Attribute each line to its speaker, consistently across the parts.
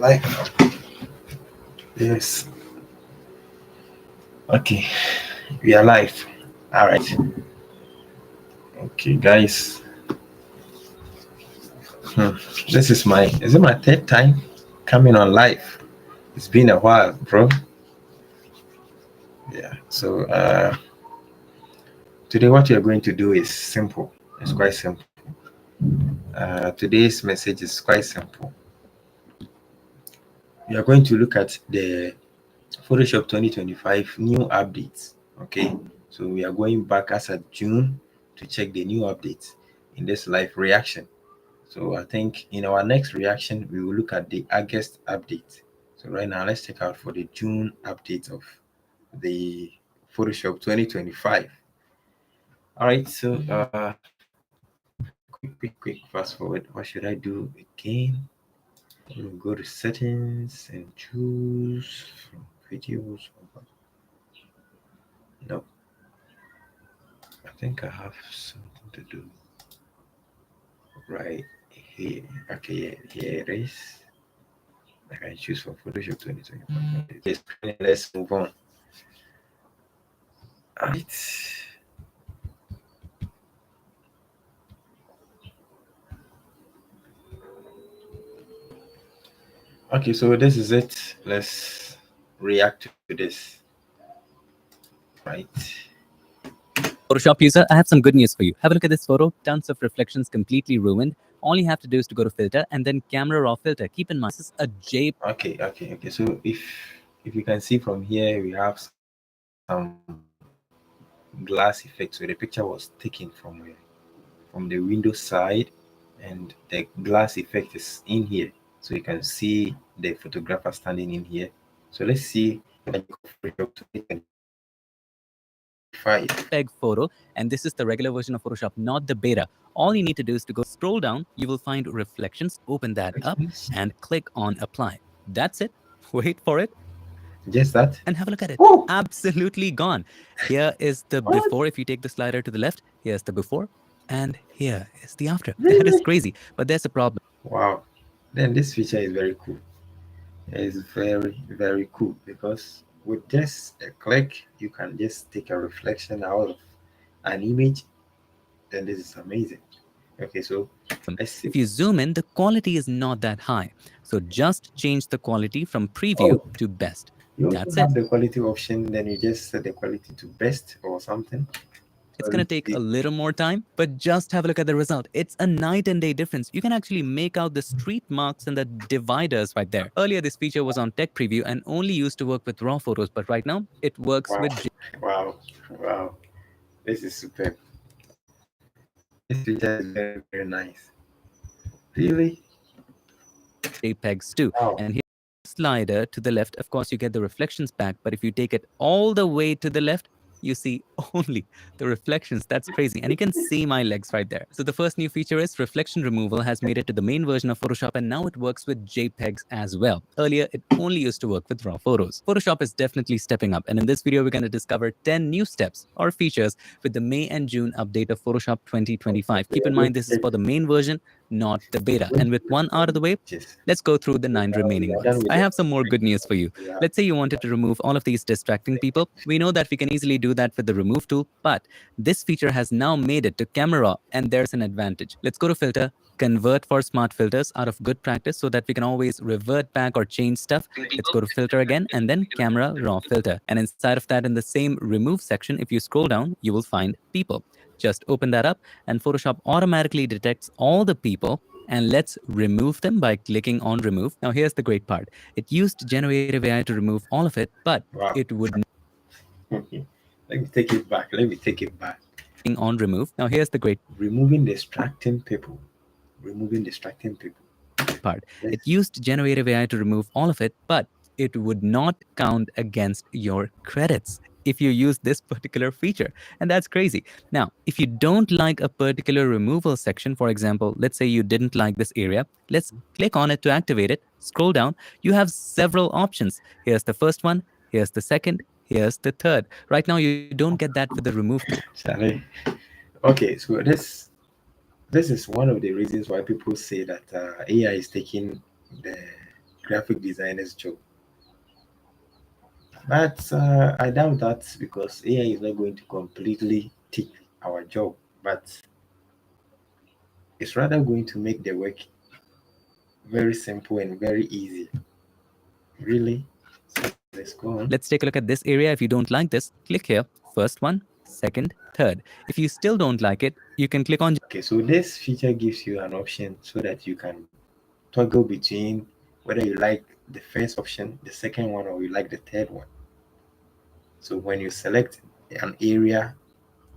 Speaker 1: live. Yes. Okay, we are live. All right. Okay, guys. Hmm. This is my third time coming on live. It's been a while, bro. Yeah. So today what we are going to do is simple. It's quite simple. Today's message is quite simple. We are going to look at the Photoshop 2025 new updates. Okay, so we are going back as at June to check the new updates in this live reaction. So I think in our next reaction we will look at the August update. So right now let's check out for the June update of the Photoshop 2025. All right, so quick fast forward. What should I do again? We'll go to settings and choose from videos. No, I think I have something to do right here. Okay, yeah, here it is. I can choose for Photoshop 2025. Yes, let's move on. Alright. Okay, so this is it. Let's react to this. Right.
Speaker 2: Photoshop user, I have some good news for you. Have a look at this photo. Tons of reflections completely ruined. All you have to do is to go to filter and then camera raw filter. Keep in mind, this is a J.
Speaker 1: Okay. So if you can see from here, we have some glass effect. So the picture was taken from the window side, and the glass effect is in here. So you can see the photographer standing in here. So let's see Photoshop 2025.
Speaker 2: JPEG photo, and this is the regular version of Photoshop, not the beta. All you need to do is to go scroll down. You will find reflections. Open that up and click on apply. That's it. Wait for it.
Speaker 1: Just that.
Speaker 2: And have a look at it.
Speaker 1: Woo!
Speaker 2: Absolutely gone. Here is the before. If you take the slider to the left, here's the before, and here is the after. That is crazy, but there's a problem.
Speaker 1: Wow. Then this feature is very cool. It's very cool because with just a click, you can just take a reflection out of an image. Then this is amazing. Okay, so let's see.
Speaker 2: If you zoom in, the quality is not that high. So just change the quality from preview to best.
Speaker 1: You also
Speaker 2: That's
Speaker 1: have
Speaker 2: it.
Speaker 1: the quality option, then you just set the quality to best or something.
Speaker 2: It's going to take a little more time, but just have a look at the result. It's a night and day difference. You can actually make out the street marks and the dividers right there. Earlier, this feature was on tech preview and only used to work with raw photos, but right now it works with
Speaker 1: Wow. This is superb. This feature is very nice. Really?
Speaker 2: JPEGs too.
Speaker 1: Wow.
Speaker 2: And here slider to the left, of course you get the reflections back, but if you take it all the way to the left, you see only the reflections. That's crazy. And you can see my legs right there. So the first new feature is reflection removal has made it to the main version of Photoshop, and now it works with JPEGs as well. Earlier, it only used to work with raw photos. Photoshop is definitely stepping up, and in this video, we're going to discover 10 new steps or features with the May and June update of Photoshop 2025. Keep in mind, this is for the main version, not the beta. And with one out of the way, let's go through the 9 remaining ones. I have some more good news for you. Let's say you wanted to remove all of these distracting people. We know that we can easily do that with the remove tool, but this feature has now made it to camera, and there's an advantage. Let's go to filter, convert for smart filters out of good practice so that we can always revert back or change stuff. Let's go to filter again and then camera raw filter. And inside of that, in the same remove section, if you scroll down, you will find people. Just open that up and Photoshop automatically detects all the people, and let's remove them by clicking on remove. Now here's the great part. It used generative AI to remove all of it, but it would
Speaker 1: Let me take it back.
Speaker 2: On remove. Now here's the great
Speaker 1: removing distracting people
Speaker 2: part. It used generative AI to remove all of it, but it would not count against your credits if you use this particular feature. And that's crazy. Now, if you don't like a particular removal section, for example, let's say you didn't like this area, let's click on it to activate it. Scroll down. You have several options. Here's the first one. Here's the second. Here's the third. Right now, you don't get that with the remove tool.
Speaker 1: Okay, so this is one of the reasons why people say that AI is taking the graphic designer's job. But I doubt that because AI is not going to completely take our job, but it's rather going to make the work very simple and very easy. Really? So let's go on.
Speaker 2: Let's take a look at this area. If you don't like this, click here. First one, second, third. If you still don't like it, you can click on
Speaker 1: Okay, so this feature gives you an option so that you can toggle between whether you like the first option, the second one, or you like the third one. So when you select an area,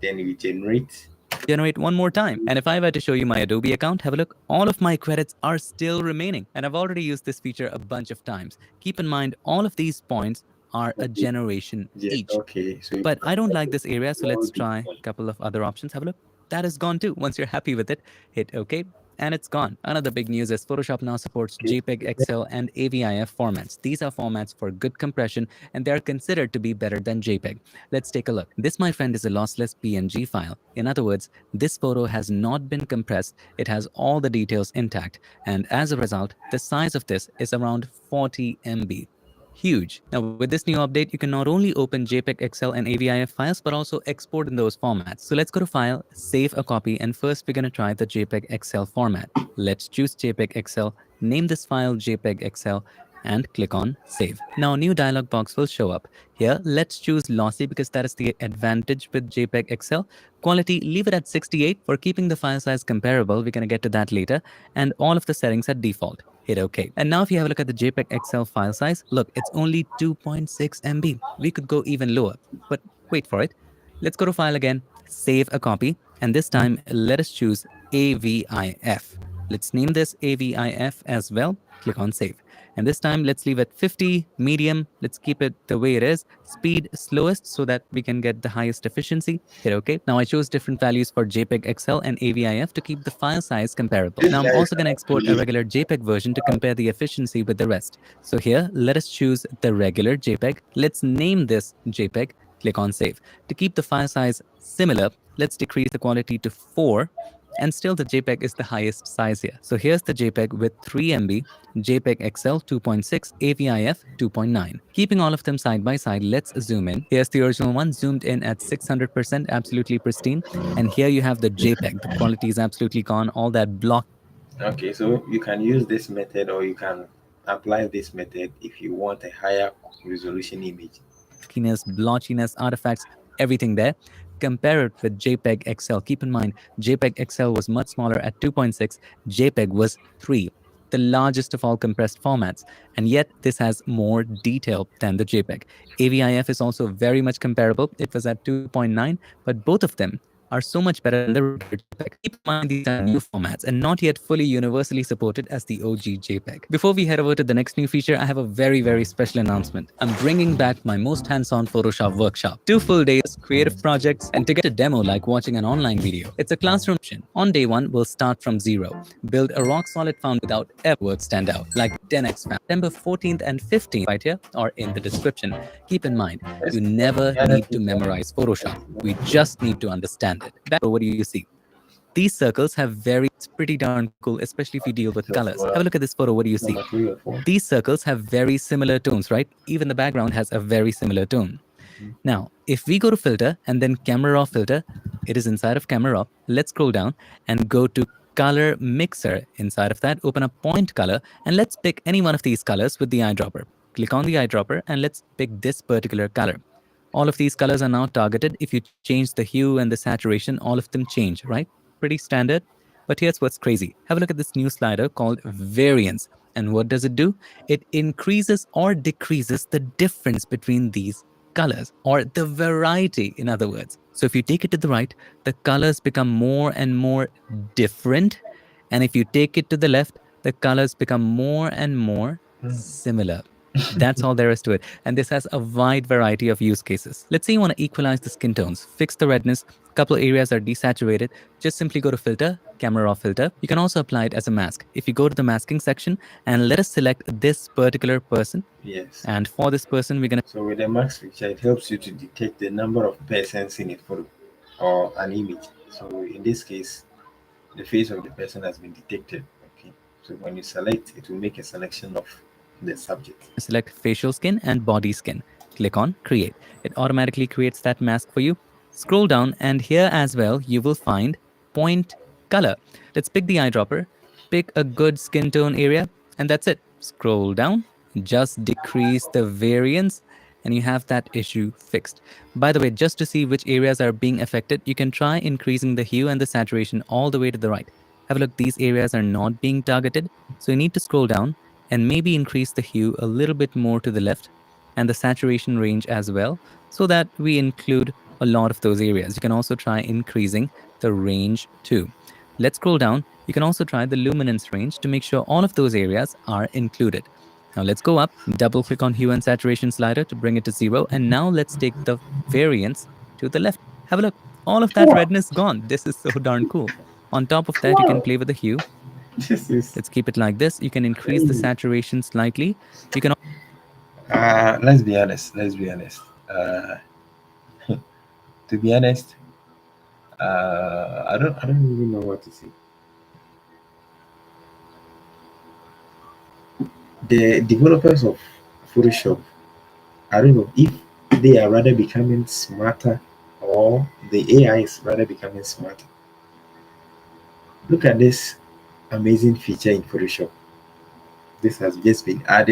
Speaker 1: then you
Speaker 2: generate one more time. And if I were to show you my Adobe account, have a look. All of my credits are still remaining. And I've already used this feature a bunch of times. Keep in mind, all of these points are a
Speaker 1: okay,
Speaker 2: generation
Speaker 1: yeah,
Speaker 2: each.
Speaker 1: okay. So you
Speaker 2: But
Speaker 1: can
Speaker 2: I don't like
Speaker 1: toggle
Speaker 2: this area, so
Speaker 1: between all
Speaker 2: let's
Speaker 1: these
Speaker 2: try a
Speaker 1: ones.
Speaker 2: couple of other options. Have a look. That is gone too. Once you're happy with it, hit OK, and it's gone. Another big news is Photoshop now supports
Speaker 1: Okay,
Speaker 2: JPEG, XL, and AVIF formats. These are formats for good compression, and they are considered to be better than JPEG. Let's take a look. This, my friend, is a lossless PNG file. In other words, this photo has not been compressed. It has all the details intact. And as a result, the size of this is around 40 MB. Huge. Now, with this new update, you can not only open JPEG, XL, and AVIF files, but also export in those formats. So let's go to File, Save a Copy, and first we're going to try the JPEG XL format. Let's choose JPEG XL, name this file JPEG XL, and click on Save. Now, a new dialog box will show up. Here, let's choose Lossy because that is the advantage with JPEG XL. Quality, leave it at 68 for keeping the file size comparable. We're going to get to that later. And all of the settings at default. Hit OK. And now if you have a look at the JPEG XL file size, look, it's only 2.6 MB. We could go even lower, but wait for it. Let's go to File again, save a copy, and this time let us choose AVIF. Let's name this AVIF as well. Click on Save. And this time, let's leave it 50, medium. Let's keep it the way it is. Speed slowest so that we can get the highest efficiency. Hit OK. Now I chose different values for JPEG XL and AVIF to keep the file size comparable.
Speaker 1: this
Speaker 2: Now I'm
Speaker 1: guy is
Speaker 2: also going to export a regular JPEG version to compare the efficiency with the rest. So here, let us choose the regular JPEG. Let's name this JPEG. Click on Save. To keep the file size similar, let's decrease the quality to 4. And still the JPEG is the highest size here. So here's the JPEG with 3 MB, JPEG XL 2.6, AVIF 2.9. Keeping all of them side by side, let's zoom in. Here's the original one zoomed in at 600%, absolutely pristine. And here you have the JPEG. The quality is absolutely gone. All that block.
Speaker 1: okay. So you can use this method, or you can apply this method if you want a higher resolution image.
Speaker 2: Blotchiness, artifacts, everything there. Compare it with JPEG XL. Keep in mind, JPEG XL was much smaller at 2.6, JPEG was 3, the largest of all compressed formats. And yet, this has more detail than the JPEG. AVIF is also very much comparable. It was at 2.9, but both of them are so much better than the regular JPEG. Keep in mind, these are new formats and not yet fully universally supported as the OG JPEG. Before we head over to the next new feature, I have a very, very special announcement. I'm bringing back my most hands-on Photoshop workshop. 2 full days, creative projects, and to get a demo like watching an online video. It's a classroom option. On day 1, we'll start from zero. Build a rock-solid foundation without ever work stand out, like 10x fan. September 14th and 15th right here or in the description. Keep in mind,
Speaker 1: Let's
Speaker 2: you
Speaker 1: look at
Speaker 2: never
Speaker 1: the other
Speaker 2: need to
Speaker 1: feature.
Speaker 2: memorize Photoshop. We just need to understand it. Back, what do you see? These circles have very, it's pretty darn cool, especially if you deal with
Speaker 1: So,
Speaker 2: colors. Have a look at this photo. What do you see?
Speaker 1: number 3 or 4.
Speaker 2: These circles have very similar tones, right? Even the background has a very similar tone. Now, if we go to filter and then camera raw filter, it is inside of camera raw. Let's scroll down and go to color mixer. Inside of that, open up point color and let's pick any one of these colors with the eyedropper. Click on the eyedropper and let's pick this particular color. All of these colors are now targeted. If you change the hue and the saturation, all of them change, right? Pretty standard. But here's what's crazy. Have a look at this new slider called variance. And what does it do? It increases or decreases the difference between these colors, or the variety, in other words. So if you take it to the right, the colors become more and more different. And if you take it to the left, the colors become more and more similar. That's all there is to it. And this has a wide variety of use cases. Let's say you want to equalize the skin tones, fix the redness, a couple of areas are desaturated. Just simply go to filter, camera raw filter. You can also apply it as a mask. If you go to the masking section and let us select this particular person.
Speaker 1: Yes.
Speaker 2: And for this person, we're going to.
Speaker 1: So with the max feature, it helps you to detect the number of persons in a photo or an image. So in this case, the face of the person has been detected. Okay. So when you select, it will make a selection of the subject.
Speaker 2: Select facial skin and body skin. Click on create. It automatically creates that mask for you. Scroll down, and here as well, you will find point color. Let's pick the eyedropper, pick a good skin tone area, and that's it. Scroll down, just decrease the variance, and you have that issue fixed. By the way, just to see which areas are being affected, you can try increasing the hue and the saturation all the way to the right. Have a look, these areas are not being targeted. So you need to scroll down and maybe increase the hue a little bit more to the left and the saturation range as well, so that we include a lot of those areas. You can also try increasing the range too. Let's scroll down. You can also try the luminance range to make sure all of those areas are included. Now let's go up, double click on hue and saturation slider to bring it to 0. And now let's take the variance to the left. Have a look. All of that
Speaker 1: Wow,
Speaker 2: redness gone. This is so darn cool. On top of that, you can
Speaker 1: wow,
Speaker 2: play with the hue.
Speaker 1: this is
Speaker 2: Let's keep it like this. You can increase the
Speaker 1: crazy.
Speaker 2: saturation slightly. You can
Speaker 1: Let's be honest. Let's be honest. Uh, to be honest, I don't even know what to say. The developers of Photoshop, I don't know if they are rather becoming smarter or the AI is rather becoming smarter. Look at this amazing feature in Photoshop. This has just been added